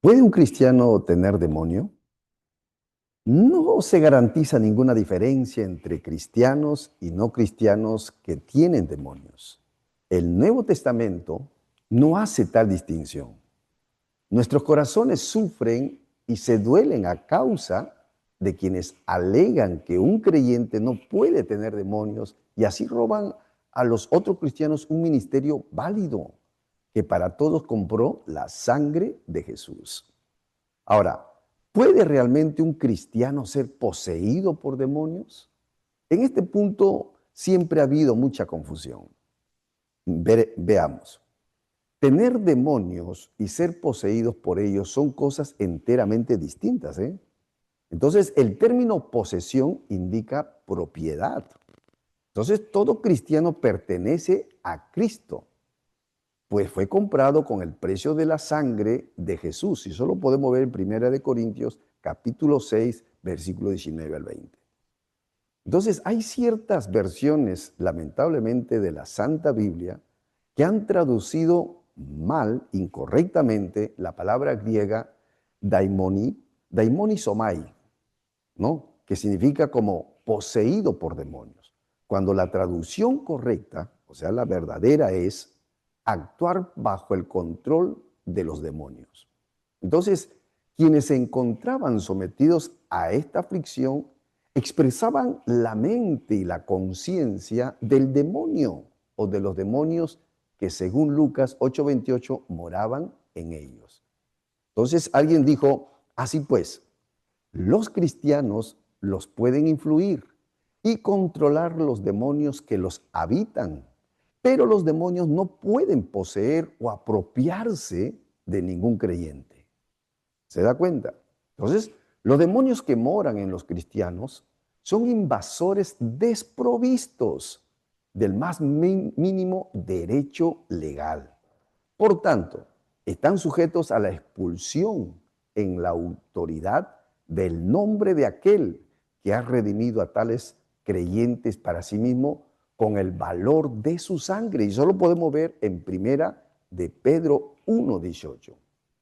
¿Puede un cristiano tener demonio? No se garantiza ninguna diferencia entre cristianos y no cristianos que tienen demonios. El Nuevo Testamento no hace tal distinción. Nuestros corazones sufren y se duelen a causa de quienes alegan que un creyente no puede tener demonios y así roban a los otros cristianos un ministerio válido que para todos compró la sangre de Jesús. Ahora, ¿puede realmente un cristiano ser poseído por demonios? En este punto siempre ha habido mucha confusión. Veamos. Tener demonios y ser poseídos por ellos son cosas enteramente distintas, ¿eh? Entonces, el término posesión indica propiedad. Entonces, todo cristiano pertenece a Cristo, pues fue comprado con el precio de la sangre de Jesús. Y eso lo podemos ver en 1 Corintios capítulo 6, versículo 19 al 20. Entonces, hay ciertas versiones, lamentablemente, de la Santa Biblia que han traducido mal, incorrectamente, la palabra griega daimonizomai, ¿no? Que significa como poseído por demonios. Cuando la traducción correcta, o sea, la verdadera, es actuar bajo el control de los demonios. Entonces, quienes se encontraban sometidos a esta aflicción expresaban la mente y la conciencia del demonio o de los demonios que según Lucas 8:28 moraban en ellos. Entonces alguien dijo, así pues, los cristianos los pueden influir y controlar los demonios que los habitan, pero los demonios no pueden poseer o apropiarse de ningún creyente. ¿Se da cuenta? Entonces, los demonios que moran en los cristianos son invasores desprovistos del más mínimo derecho legal. Por tanto, están sujetos a la expulsión en la autoridad del nombre de aquel que ha redimido a tales creyentes para sí mismo con el valor de su sangre. Y eso lo podemos ver en primera de Pedro 1:18.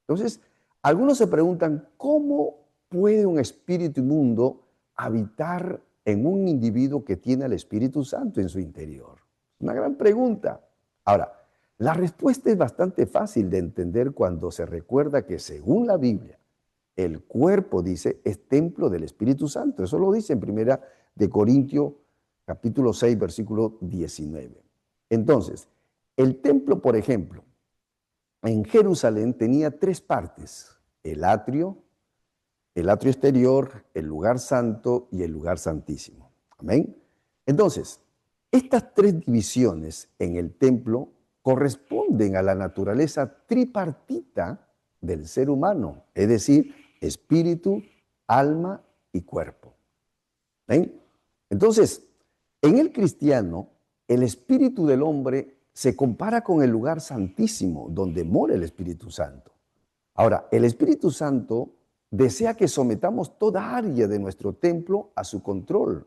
Entonces, algunos se preguntan, ¿cómo puede un espíritu inmundo habitar en un individuo que tiene al Espíritu Santo en su interior? Una gran pregunta. Ahora, la respuesta es bastante fácil de entender cuando se recuerda que según la Biblia, el cuerpo, dice, es templo del Espíritu Santo. Eso lo dice en primera de Corintios capítulo 6, versículo 19. Entonces, el templo, por ejemplo, en Jerusalén tenía tres partes: el atrio exterior, el lugar santo y el lugar santísimo. Amén. Entonces, estas tres divisiones en el templo corresponden a la naturaleza tripartita del ser humano, es decir, espíritu, alma y cuerpo. ¿Ven? Entonces, en el cristiano, el espíritu del hombre se compara con el lugar santísimo donde mora el Espíritu Santo. Ahora, el Espíritu Santo desea que sometamos toda área de nuestro templo a su control.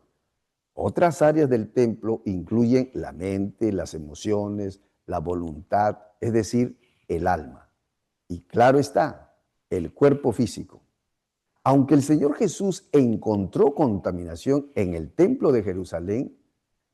Otras áreas del templo incluyen la mente, las emociones, la voluntad, es decir, el alma. Y claro está, el cuerpo físico. Aunque el Señor Jesús encontró contaminación en el templo de Jerusalén,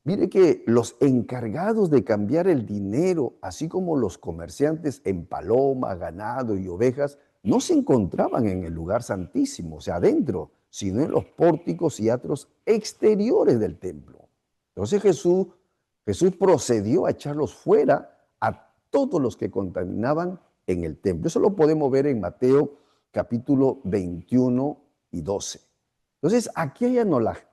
mire que los encargados de cambiar el dinero, así como los comerciantes en palomas, ganado y ovejas, no se encontraban en el lugar santísimo, o sea, adentro, sino en los pórticos y atrios exteriores del templo. Entonces Jesús procedió a echarlos fuera a todos los que contaminaban en el templo. Eso lo podemos ver en Mateo capítulo 21 y 12. Entonces, aquí hay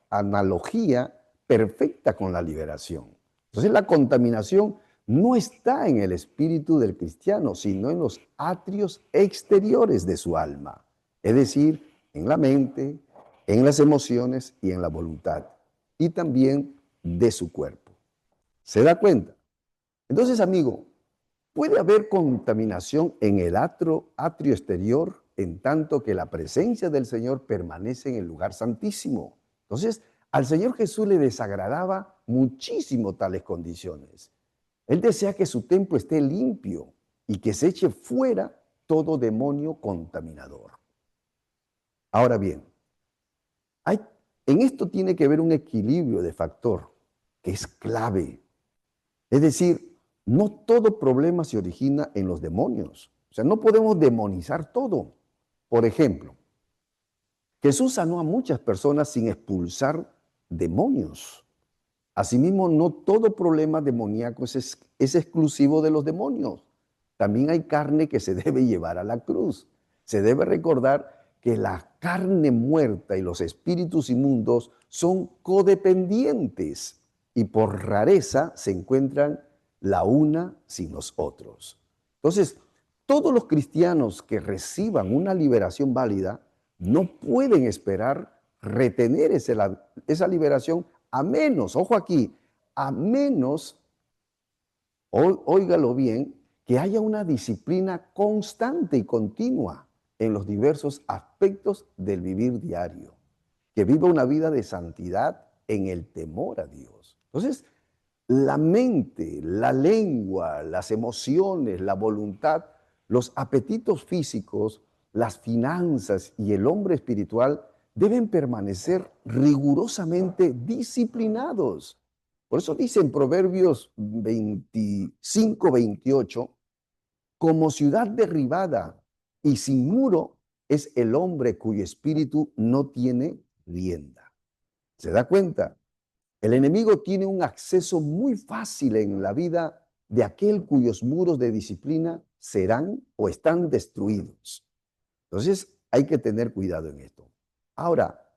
analogía perfecta con la liberación. Entonces, la contaminación no está en el espíritu del cristiano, sino en los atrios exteriores de su alma, es decir, en la mente, en las emociones y en la voluntad, y también de su cuerpo. ¿Se da cuenta? Entonces, amigo, puede haber contaminación en el atrio exterior en tanto que la presencia del Señor permanece en el lugar santísimo. Entonces, al Señor Jesús le desagradaba muchísimo tales condiciones. Él desea que su templo esté limpio y que se eche fuera todo demonio contaminador. Ahora bien, en esto tiene que haber un equilibrio de factor que es clave. Es decir, no todo problema se origina en los demonios. O sea, no podemos demonizar todo. Por ejemplo, Jesús sanó a muchas personas sin expulsar demonios. Asimismo, no todo problema demoníaco es exclusivo de los demonios. También hay carne que se debe llevar a la cruz. Se debe recordar que la carne muerta y los espíritus inmundos son codependientes y por rareza se encuentran la una sin los otros. Entonces, todos los cristianos que reciban una liberación válida no pueden esperar retener esa liberación a menos, ojo aquí, a menos, óigalo bien, que haya una disciplina constante y continua en los diversos aspectos del vivir diario, que viva una vida de santidad en el temor a Dios. Entonces, la mente, la lengua, las emociones, la voluntad, los apetitos físicos, las finanzas y el hombre espiritual deben permanecer rigurosamente disciplinados. Por eso dice en Proverbios 25-28, como ciudad derribada y sin muro es el hombre cuyo espíritu no tiene rienda. ¿Se da cuenta? El enemigo tiene un acceso muy fácil en la vida de aquel cuyos muros de disciplina serán o están destruidos. Entonces, hay que tener cuidado en esto. Ahora,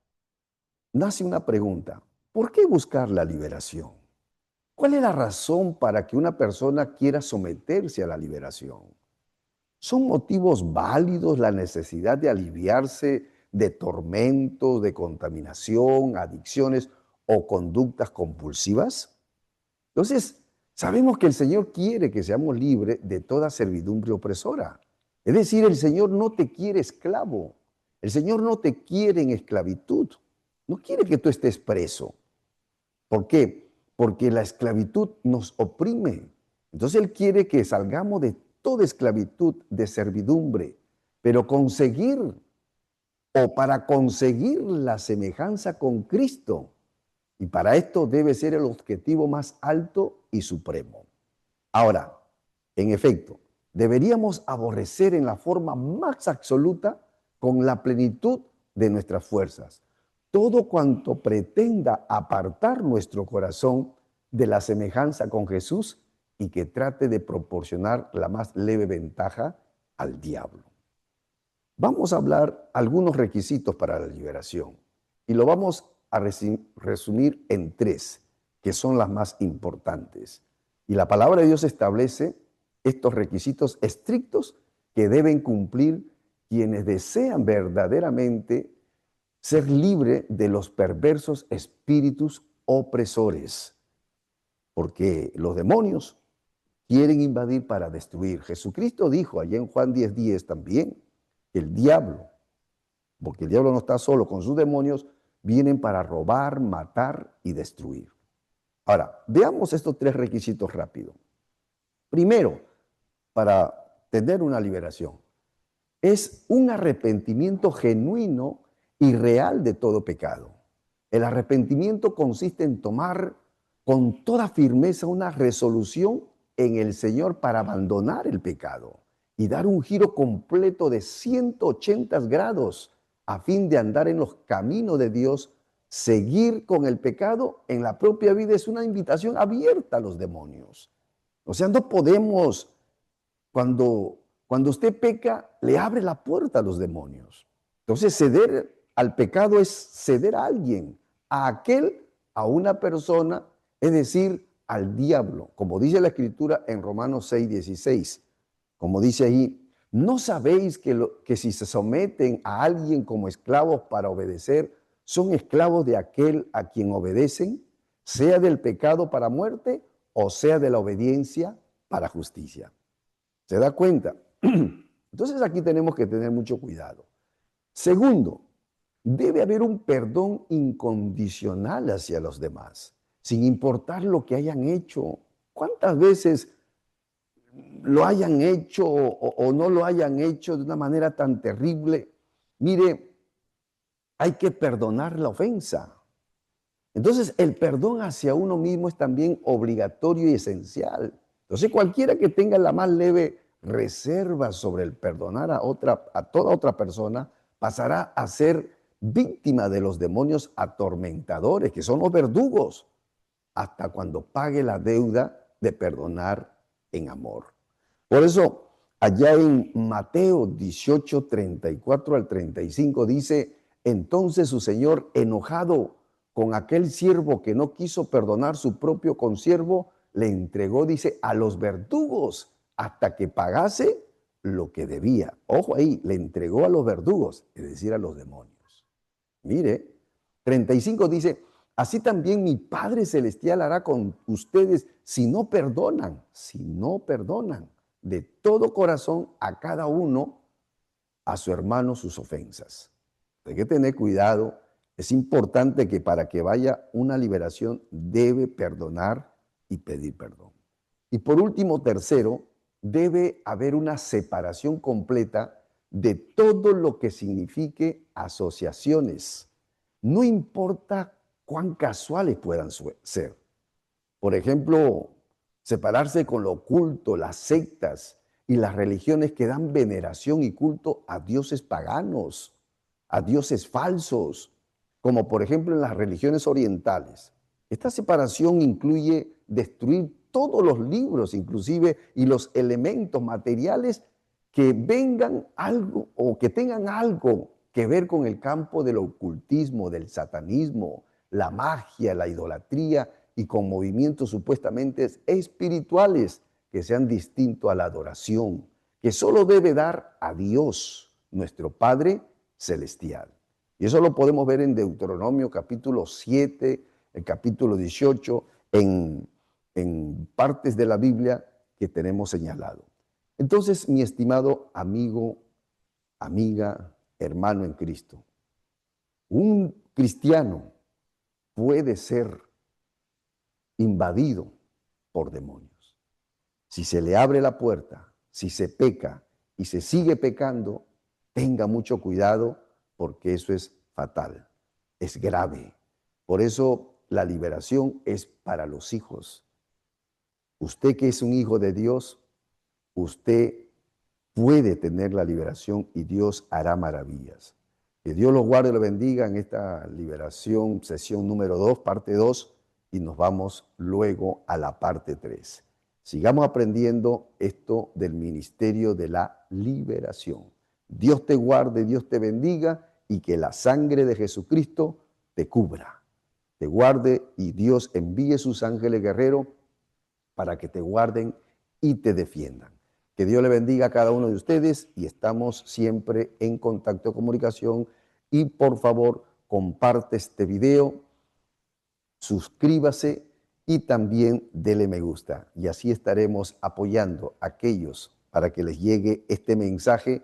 nace una pregunta. ¿Por qué buscar la liberación? ¿Cuál es la razón para que una persona quiera someterse a la liberación? ¿Son motivos válidos la necesidad de aliviarse de tormentos, de contaminación, adicciones o conductas compulsivas? Entonces, sabemos que el Señor quiere que seamos libres de toda servidumbre opresora. Es decir, el Señor no te quiere esclavo. El Señor no te quiere en esclavitud. No quiere que tú estés preso. ¿Por qué? Porque la esclavitud nos oprime. Entonces Él quiere que salgamos de toda esclavitud, de servidumbre, pero para conseguir la semejanza con Cristo. Y para esto debe ser el objetivo más alto y supremo. Ahora, en efecto, deberíamos aborrecer en la forma más absoluta, con la plenitud de nuestras fuerzas, todo cuanto pretenda apartar nuestro corazón de la semejanza con Jesús y que trate de proporcionar la más leve ventaja al diablo. Vamos a hablar algunos requisitos para la liberación y lo vamos a resumir en tres, que son las más importantes. Y la palabra de Dios establece estos requisitos estrictos que deben cumplir quienes desean verdaderamente ser libre de los perversos espíritus opresores, porque los demonios quieren invadir para destruir. Jesucristo dijo allá en Juan 10:10 también, el diablo, porque el diablo no está solo con sus demonios, vienen para robar, matar y destruir. Ahora, veamos estos tres requisitos rápido. Primero, para tener una liberación, es un arrepentimiento genuino y real de todo pecado. El arrepentimiento consiste en tomar con toda firmeza una resolución en el Señor para abandonar el pecado y dar un giro completo de 180 grados a fin de andar en los caminos de Dios. Seguir con el pecado en la propia vida es una invitación abierta a los demonios. O sea, no podemos, cuando usted peca, le abre la puerta a los demonios. Entonces, ceder al pecado es ceder a alguien, a una persona, es decir, al diablo, como dice la Escritura en Romanos 6:16, como dice ahí, ¿no sabéis que si se someten a alguien como esclavos para obedecer, son esclavos de aquel a quien obedecen, sea del pecado para muerte o sea de la obediencia para justicia? ¿Se da cuenta? Entonces aquí tenemos que tener mucho cuidado. Segundo, debe haber un perdón incondicional hacia los demás, sin importar lo que hayan hecho. ¿Cuántas veces lo hayan hecho o no lo hayan hecho de una manera tan terrible, mire, hay que perdonar la ofensa. Entonces, el perdón hacia uno mismo es también obligatorio y esencial. Entonces, cualquiera que tenga la más leve reserva sobre el perdonar a toda otra persona, pasará a ser víctima de los demonios atormentadores, que son los verdugos, hasta cuando pague la deuda de perdonar en amor. Por eso, allá en Mateo 18, 34 al 35 dice, entonces su señor, enojado con aquel siervo que no quiso perdonar su propio consiervo, le entregó, dice, a los verdugos hasta que pagase lo que debía. Ojo ahí, le entregó a los verdugos, es decir, a los demonios. Mire, 35 dice, así también mi Padre Celestial hará con ustedes si no perdonan de todo corazón a cada uno, a su hermano, sus ofensas. Hay que tener cuidado. Es importante que para que vaya una liberación debe perdonar y pedir perdón. Y por último, tercero, debe haber una separación completa de todo lo que signifique asociaciones. No importa cuán casuales puedan ser. Por ejemplo, separarse con lo oculto, las sectas y las religiones que dan veneración y culto a dioses paganos, a dioses falsos, como por ejemplo en las religiones orientales. Esta separación incluye destruir todos los libros, inclusive, y los elementos materiales que vengan algo o que tengan algo que ver con el campo del ocultismo, del satanismo, la magia, la idolatría y con movimientos supuestamente espirituales que sean distintos a la adoración, que solo debe dar a Dios, nuestro Padre Celestial. Y eso lo podemos ver en Deuteronomio capítulo 7, el capítulo 18, en partes de la Biblia que tenemos señalado. Entonces, mi estimado amigo, amiga, hermano en Cristo, un cristiano puede ser invadido por demonios. Si se le abre la puerta, si se peca y se sigue pecando, tenga mucho cuidado porque eso es fatal, es grave. Por eso la liberación es para los hijos. Usted que es un hijo de Dios, usted puede tener la liberación y Dios hará maravillas. Que Dios los guarde y los bendiga en esta liberación, sesión número 2, parte 2, y nos vamos luego a la parte 3. Sigamos aprendiendo esto del ministerio de la liberación. Dios te guarde, Dios te bendiga y que la sangre de Jesucristo te cubra, te guarde y Dios envíe sus ángeles guerreros para que te guarden y te defiendan. Que Dios le bendiga a cada uno de ustedes y estamos siempre en contacto, comunicación. Y por favor, comparte este video, suscríbase y también dele me gusta. Y así estaremos apoyando a aquellos para que les llegue este mensaje.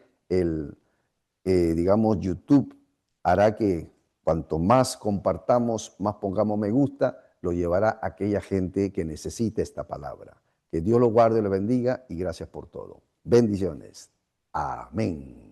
Digamos, YouTube hará que cuanto más compartamos, más pongamos me gusta, lo llevará a aquella gente que necesite esta palabra. Que Dios lo guarde y lo bendiga y gracias por todo. Bendiciones. Amén.